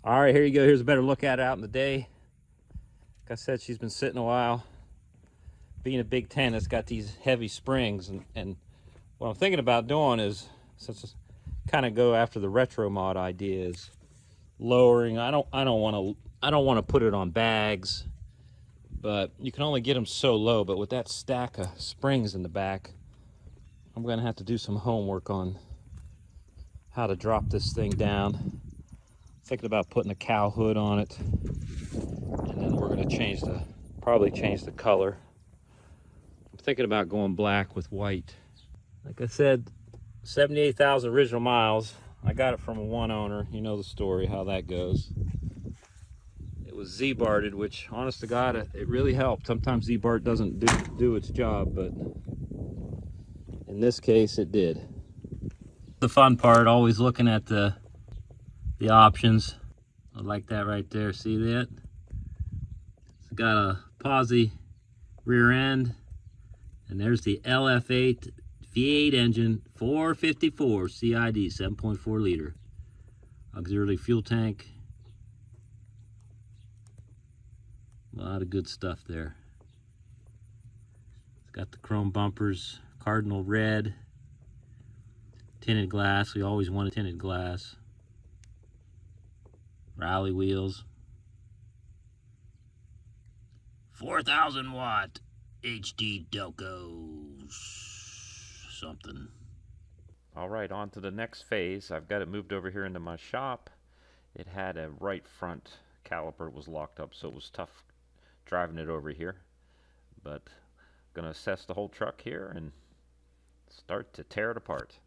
All right, here you go. Here's a better look at it out in the day. Like I said, she's been sitting a while. Being a big 10, it's got these heavy springs, and what I'm thinking about doing is, since kind of go after the retro mod idea, is lowering. I don't want to put it on bags, but you can only get them so low. But with that stack of springs in the back, I'm gonna have to do some homework on how to drop this thing down. Thinking about putting a cow hood on it, and then we're gonna probably change the color. I'm thinking about going black with white. Like I said, 78,000 original miles. I got it from a one owner. You know the story, how that goes. It was Z-barted, which, honest to God, it really helped. Sometimes Z-bart doesn't do its job, but in this case, it did. The fun part, always looking at the options. I like that right there. See that? It's got a Posi rear end, and there's the LF8 V8 engine, 454 CID, 7.4 liter. Auxiliary fuel tank. A lot of good stuff there. It's got the chrome bumpers, cardinal red, tinted glass. We always wanted tinted glass. Rally wheels. 4,000 watt HD Delco something. All right, on to the next phase. I've got it moved over here into my shop. It had a right front caliper. It was locked up, so it was tough driving it over here. But I'm gonna assess the whole truck here and start to tear it apart.